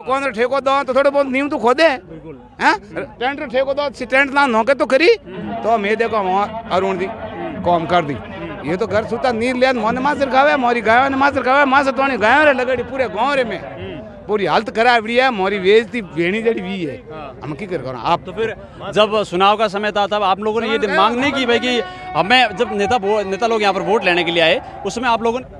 कौन ठेको दो तो थोड़े बहुत नींव तो खोदे हैं टेंट ठेको दो टेंट ना नौके तो करी तो मैं देखो अरुण दी कॉम कर दी ये तो घर सुता नीर लिया मोने मासर खावे मोरी गाय ने मासर खावे मासर तो गाय रे लगड़ी पूरे गांव रे में पूरी हालत खराब है मोरी बेइज्जती भेणी जड़ी भी है हम की कर आप। तो फिर जब चुनाव का समय था तब आप लोगों ने ये मांग नहीं की भाई कि हमें जब नेता लोग यहाँ पर वोट लेने के लिए आए उसमें आप लोगों ने।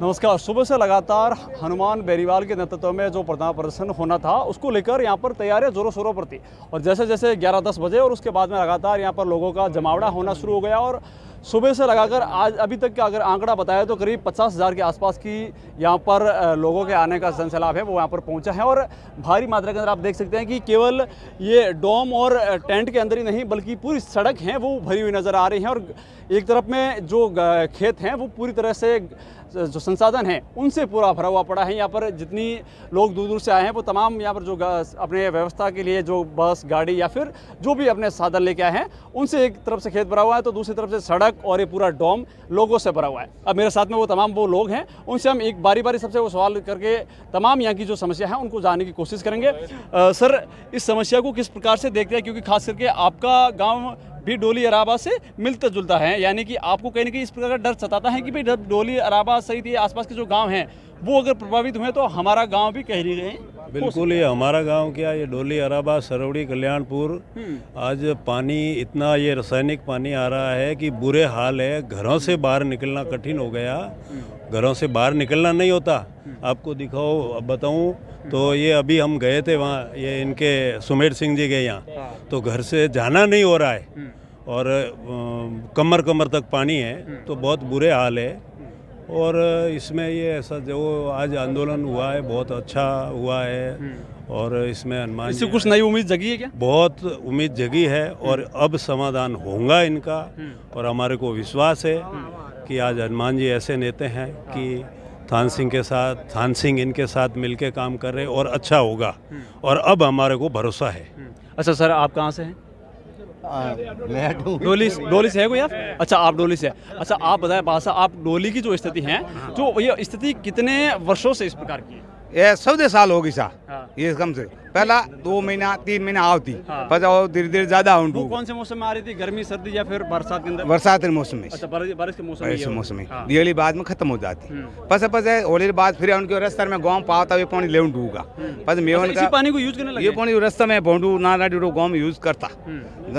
नमस्कार। सुबह से लगातार हनुमान बेरीवाल के नेतृत्व में जो प्रधान प्रदर्शन होना था उसको लेकर यहाँ पर तैयारियां जोरों शोरों पर थी और जैसे जैसे 11-10 बजे और उसके बाद में लगातार यहाँ पर लोगों का जमावड़ा होना शुरू हो गया और सुबह से लगाकर आज अभी तक का अगर आंकड़ा बताया तो करीब 50,000 के आसपास की यहाँ पर लोगों के आने का जनसैलाब है वो यहाँ पर पहुँचा है और भारी मात्रा के अंदर आप देख सकते हैं कि केवल ये डोम और टेंट के अंदर ही नहीं बल्कि पूरी सड़क हैं वो भरी हुई नज़र आ रही हैं और एक तरफ में जो खेत हैं वो पूरी तरह से जो संसाधन हैं उनसे पूरा भरा हुआ पड़ा है। यहाँ पर जितनी लोग दूर दूर से आए हैं वो तमाम यहाँ पर जो अपने व्यवस्था के लिए जो बस गाड़ी या फिर जो भी अपने साधन लेके आए हैं उनसे एक तरफ से खेत भरा हुआ है तो दूसरी तरफ से सड़क और ये पूरा डोम लोगों से भरा हुआ है। अब मेरे साथ में वो तमाम वो लोग हैं उनसे हम एक बारी बारी सबसे वो सवाल करके तमाम यहाँ की जो समस्या है उनको जानने की कोशिश करेंगे। सर, इस समस्या को किस प्रकार से देखते हैं, क्योंकि खास करके आपका गाँव भी डोली अराबा से मिलता जुलता है, यानी कि आपको कहीं ना कहीं इस प्रकार का डर सताता है कि भाई डोली अराबा सहित ये आसपास के जो गांव हैं वो अगर प्रभावित हुए तो हमारा गांव भी कहीं नहीं गए। बिल्कुल, ये हमारा गांव क्या, ये डोली अराबा सरवड़ी कल्याणपुर आज पानी इतना ये रासायनिक पानी आ रहा है कि बुरे हाल है। घरों से बाहर निकलना कठिन हो गया, घरों से बाहर निकलना नहीं होता। आपको दिखाओ बताऊं तो ये अभी हम गए थे वहाँ, ये इनके सुमेर सिंह जी गए यहाँ, तो घर से जाना नहीं हो रहा है और कमर कमर तक पानी है तो बहुत बुरे हाल है। और इसमें ये ऐसा जो आज आंदोलन हुआ है बहुत अच्छा हुआ है और इसमें हनुमान इससे कुछ नई उम्मीद जगी है क्या? बहुत उम्मीद जगी है और अब समाधान होगा इनका और हमारे को विश्वास है कि आज हनुमान जी ऐसे नेता हैं कि थान सिंह इनके साथ मिलके काम कर रहे और अच्छा होगा और अब हमारे को भरोसा है। अच्छा सर, आप कहाँ से हैं? डोली से है कोई आप? अच्छा, आप डोली से है। अच्छा, आप बताएं भाषा, आप डोली की जो स्थिति है जो ये स्थिति कितने वर्षों से इस प्रकार की है? ये 14 साल होगी सा ये कम से पहला 2 महीना 3 महीना आवती पर धीरे धीरे ज्यादा वो कौन से मौसम में आ रही थी, गर्मी सर्दी या फिर बरसात के अंदर? बरसात के मौसम में। अच्छा, बारिश के मौसम में दिवाली बाद में खत्म हो जाती पस होली बाद फिर उनके रास्ते में गाँव पाता हुए पानी ले डूबा पस मेवन का पानी को यूज करने लगे। ये पानी रास्ते में भोंडू नाना डूडो गाँव में यूज करता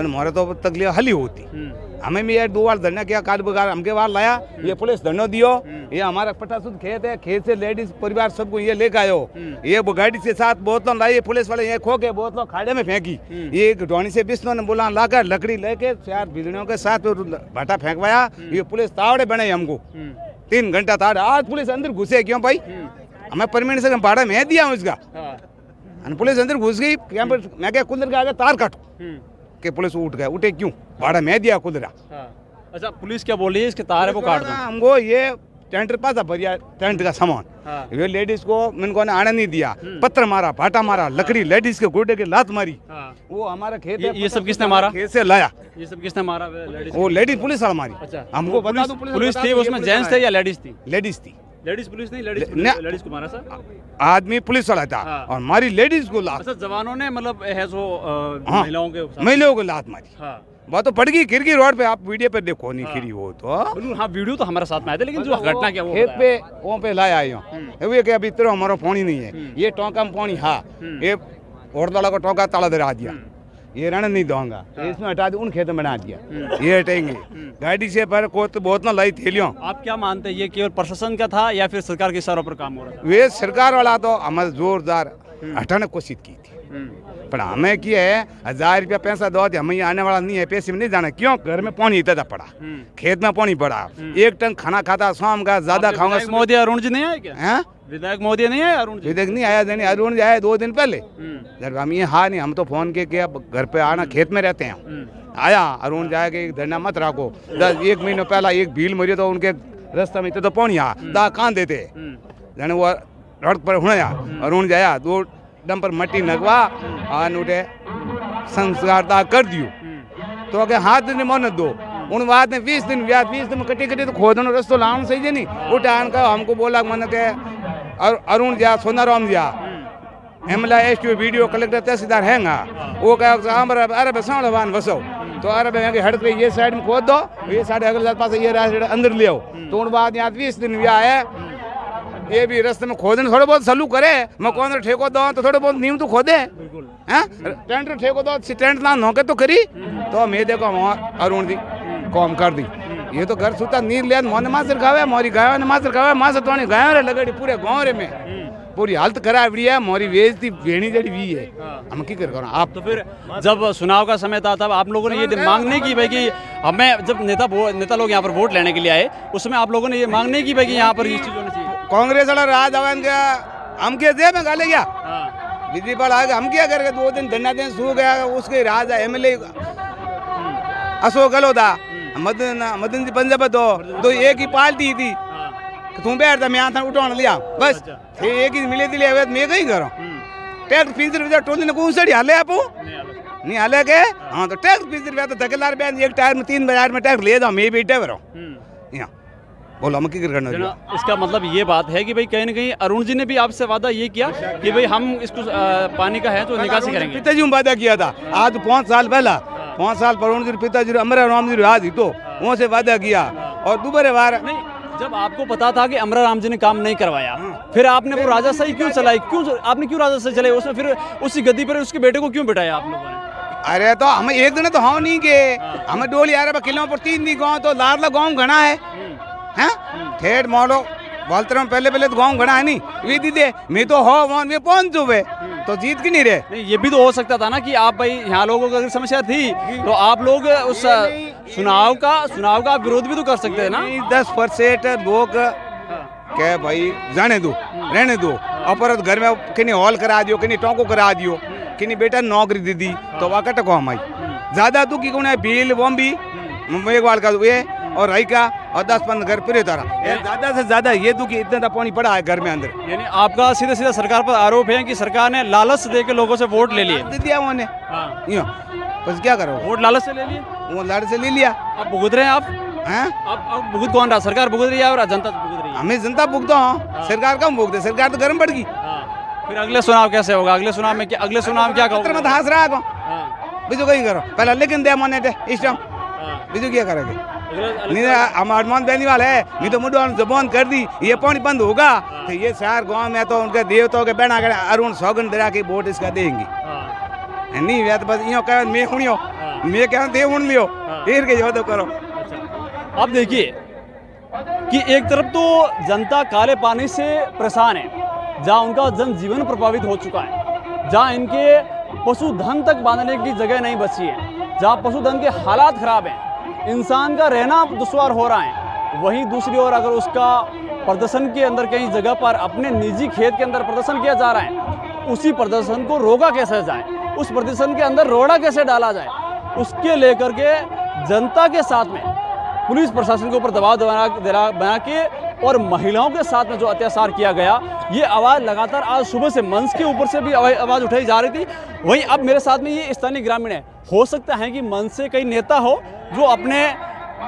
मोरे तो तकलीफ हली होती। हमें भी यार 2 बार धरना किया, काट बगार हमके बार लाया, ये पुलिस धरना दियो। ये हमारा पटासुद खेत है, खेत से लेडीज परिवार सबको ये लेकर आयो। ये गाड़ी से 7 बोतलों लाई, पुलिस वाले ये खो के बोतलों खाड़े में फेंकी। ये ढोनी से बिस्नो ने बुला लाकर लकड़ी लेके 4 बिजलियों के साथ भाटा फेंकवाया। ये पुलिस तावड़े बने हमको 3 घंटा ताड़। आज पुलिस अंदर घुसे क्यों भाई? हमें परमिट से भाड़ा में दिया उसका, पुलिस अंदर घुस गई। मैं क्या कुंदर के आगे तार काटू के पुलिस उठ गए, उठे क्यों? भाड़ा मैं दिया कुदरा। अच्छा, पुलिस क्या बोल रही है इसके तार है वो काट दो? हमको ये टेंट पासा भरिया टेंट का सामान ये लेडीज को इनको ने आने नहीं दिया, पत्थर मारा, भाटा मारा, लकड़ी लेडीज के गोडे के लात मारी। वो हमारा खेत ये सब किसने मारा? खेत से लाया। ये सब किसने मारा? वो लेडीज पुलिस वाला मारी। अच्छा, हमको बता दो पुलिस थी उसमें, जेंट्स थे या लेडीज थी? लेडीज थी। लेडीज पुलिस नहीं, लेडीज को मारा सर? आदमी पुलिस वाला था और मारी लेडीज को लात। अच्छा, जवानों ने मतलब है जो महिलाओं को लात मारी। वो तो पड़ गई, गिर गई रोड पे। आप वीडियो पे देखो नहीं गिरी वो तो। हाँ, वीडियो तो हमारे साथ में आया था, लेकिन जो घटना क्या वो खेत पे वो पे लाया ये कि अभी इतना हमारा पानी नहीं है, ये टोंका में पानी। हाँ, ये औरतला को टोंका ताला दरा दिया, ये रण नहीं दूंगा, इसमें हटा दी, उन खेतों में बना दिया। ये हटेंगे गाड़ी से पर को तो बहुत ना लाई थैलियों। आप क्या मानते हैं, ये केवल प्रशासन का था या फिर सरकार के इशारों पर काम हो रहा था? वे सरकार वाला तो हमारे जोरदार हटाने की कोशिश की थी, पर हमें क्या है 1000 रुपया पैसा दो, हमें आने वाला नहीं है, पैसे में नहीं जाना। क्यों? घर में पानी इतना पड़ा, खेत में पानी पड़ा, 1 टन खाना खाता शाम का, ज्यादा खाऊंगा। मोदी अरुण जी नहीं आए क्या? विधायक मोदी नहीं आया? अरुण विधायक नहीं आया, अरुण जी आया 2 दिन पहले। जब हम ये हाँ नहीं, हम तो फोन के किया, घर पे आना, खेत में रहते हैं। आया अरुण जाएगा, धरना मत रखो। 1 महीने पहला एक भील मरी तो उनके रास्ते में तो पानी आ दा कान देते जन वो रोड पर हुआ। अरुण जाया 2 डंपर मट्टी नगवा आन उठे संस्कार दा कर दियो तो के हाथ नहीं मन दो। उन बाद में 20 दिन में कटी तो खोदनो रस्तो लाऊं सही है नहीं। उठान का हमको बोला मन के अरुण जा सोनाराम जा एमएलए एसटीओ वीडियो कलेक्टर तहसीलदार हैंगा वो क्या अरे बसाओ वाहन बसो तो अरे मैं हड़क ये साइड में खोद दो ये साइड अगले पास ये अंदर ले आओ तो उन बाद यहाँ 20 दिन भी आए ये भी रास्ते में खोदने थोड़े बहुत सलू करे मैं कौन ठेको दो तो थोड़े बहुत नीम तो खोदे हैं टेंट ठेको दो टेंट ना नौके तो करी तो मैं देखो अरुण दी कॉम कर दी ये तो घर सुता नींद लिया मोने मासर खावे मोरी गाय ने मासर खावे मासर तोनी गाय रे लगड़ी पूरे गांव रे में पूरी हालत करा बढ़िया मोरी बेइज्जती भेणी जड़ी भी है हम की कर आप तो फिर जब चुनाव का समय था तब आप लोगों ने ये मांग नहीं की भाई कि हमें जब नेता लोग यहाँ पर वोट लेने के लिए आए उसमें आप लोगों ने ये मांग नहीं की भाई कि यहाँ पर ये चीज होनी चाहिए कांग्रेस वाला राज आवन गया हम के दे में गाले गया विधि पर आ गया हम क्या करके 2 दिन धन्ना दिन सो गया उसके राज एमएलए अशोक गहलोत मदन जी पंजाब तो एक ही पार्टी थी तू बैठ मैं यहाँ था उठाने लिया बस एक ही मिले दिले मैं कहीं करो टैक्स फीस रुपया टोली ने कौन सड़ी हाले आप नहीं हाले के हाँ तो टैक्स फीस रुपया तो धकेदार बहन एक टायर में 3 बाजार में टैक्स ले जाओ मैं भी ड्राइवर हूँ यहाँ बोलो हम क्या करना इसका मतलब ये बात है कि भाई कहीं ना कहीं अरुण जी ने भी आपसे वादा ये किया कि भाई हम इसको पानी का है तो निकासी करेंगे पिताजी ने वादा किया था आज 5 साल पहला 5 साल पर अरुण जी पिताजी अमरा राम जी राज ही तो वहाँ से वादा किया और दोबारा बार नहीं जब आपको पता था कि अमरा राम जी ने काम नहीं करवाया फिर आपने वो राजाशाही क्यों चलाई आपने क्यों राजाशाही चलाई उसमें फिर उसी गद्दी पर उसके बेटे को क्यों बिठाया आप लोगों ने अरे तो हम एक दिन तो हम नहीं गए हमें डोली आ रहा किलो पर 3 दिन गाँव तो लाडला गाँव घना है ठेठ मोड़ो बोलते रहो पहले तो गाँव घना है नहीं वे दीदे मैं तो हो वहाँ वे पहुँच चुके तो जीत की नहीं रहे नहीं ये भी तो हो सकता था ना कि आप भाई यहाँ लोगों को अगर समस्या थी तो आप लोग उस चुनाव का विरोध भी तो कर सकते हैं ना 10% लोग क्या भाई जाने दो रहने दो और घर में किन्हीं हॉल करा दियो किन्हीं टोंको करा दियो किन्हीं बेटा नौकरी दे दी तो वाकट को हमारी ज्यादा तू की कौन है बिल वो भी एक बार का ये और रही का और 10-15 घर पूरे तरह ज्यादा से ज्यादा ये तू कि इतना पानी पड़ा है घर में अंदर यानी आपका सीधा सीधा सरकार पर आरोप है कि सरकार ने लालच दे के लोगों से वोट ले लिए दे दिया उन्होंने बस क्या करो वोट लालच से ले लिए वो लाड़ से ले लिया आप भुगत रहे हैं आप हैं अब भुगत कौन रहा सरकार भुगत रही है और जनता भुगत रही है हमें जनता भुगता हूँ सरकार कम भुगते सरकार तो गर्म पड़ गई फिर अगले चुनाव कैसे होगा अगले चुनाव में क्या कहोगे मत हंस रहा को बीजू कहीं करो पहले लेकिन दे मने इस टाइम बीजू क्या करोगे नहीं हम अरमान बेनीवाल है नहीं तो मुझे जबान कर दी ये पानी बंद होगा तो ये शहर गांव में तो उनके देवताओं के बहना कर अरुण सौगन दरा की वोट इसका देंगी नहीं वे तो बस यो कह मैं सुनियो मैं क्या दे उन लियो फिर के जो तो करो अब देखिए कि एक तरफ तो जनता काले पानी से परेशान है जहाँ उनका जनजीवन प्रभावित हो चुका है जहाँ इनके पशुधन तक बांधने की जगह नहीं बची है जहाँ पशुधन के हालात खराब हैं इंसान का रहना दुश्वार हो रहा है वहीं दूसरी ओर अगर उसका प्रदर्शन के अंदर कहीं जगह पर अपने निजी खेत के अंदर प्रदर्शन किया जा रहा है उसी प्रदर्शन को रोका कैसे जाए उस प्रदर्शन के अंदर रोड़ा कैसे डाला जाए उसके लेकर के जनता के साथ में पुलिस प्रशासन के ऊपर दबाव बना के और महिलाओं के साथ में जो अत्याचार किया गया ये आवाज़ लगातार आज सुबह से मंच के ऊपर से भी आवाज़ उठाई जा रही थी वहीं अब मेरे साथ में ये स्थानीय ग्रामीण है हो सकता है कि मंच से कई नेता हो जो अपने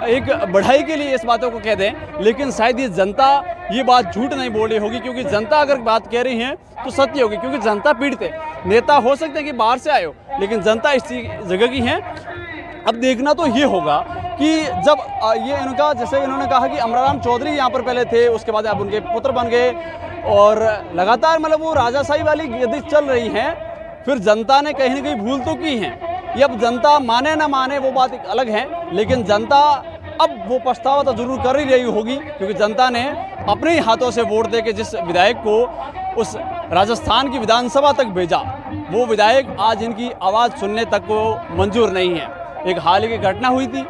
एक बढ़ाई के लिए इस बातों को कह दें लेकिन शायद ये जनता ये बात झूठ नहीं बोल रही होगी क्योंकि जनता अगर बात कह रही है तो सत्य होगी क्योंकि जनता पीड़ित है नेता हो सकते हैं कि बाहर से आए हो लेकिन जनता इस जगह की है अब देखना तो ये होगा कि जब ये इनका जैसे इन्होंने कहा कि अमराराम चौधरी यहाँ पर पहले थे उसके बाद अब उनके पुत्र बन गए और लगातार मतलब वो राजाशाही वाली गद्दी चल रही है फिर जनता ने कहीं ना कहीं भूल तो की है ये अब जनता माने ना माने वो बात एक अलग है लेकिन जनता अब वो पछतावा तो जरूर कर ही रही होगी क्योंकि जनता ने अपने ही हाथों से वोट दे के जिस विधायक को उस राजस्थान की विधानसभा तक भेजा वो विधायक आज इनकी आवाज़ सुनने तक को मंजूर नहीं है एक हाल की घटना हुई थी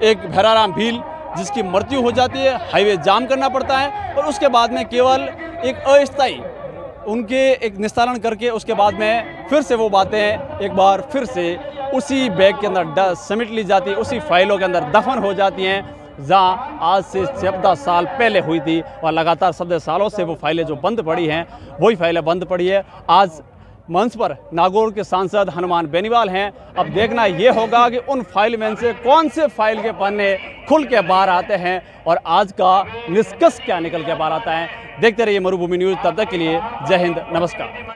एक भैराराम भील जिसकी मृत्यु हो जाती है हाईवे जाम करना पड़ता है और उसके बाद में केवल एक अस्थायी उनके एक निस्तारण करके उसके बाद में फिर से वो बातें एक बार फिर से उसी बैग के अंदर समेट ली जाती है उसी फाइलों के अंदर दफन हो जाती हैं जहाँ आज से 14 साल पहले हुई थी और लगातार 17 सालों से वो फाइलें जो बंद पड़ी हैं वही फाइलें बंद पड़ी है। आज मंच पर नागौर के सांसद हनुमान बेनीवाल हैं। अब देखना ये होगा कि उन फाइल में से कौन से फाइल के पन्ने खुल के बाहर आते हैं और आज का निष्कर्ष क्या निकल के बाहर आता है। देखते रहिए मरुभूमि न्यूज़, तब तक के लिए जय हिंद, नमस्कार।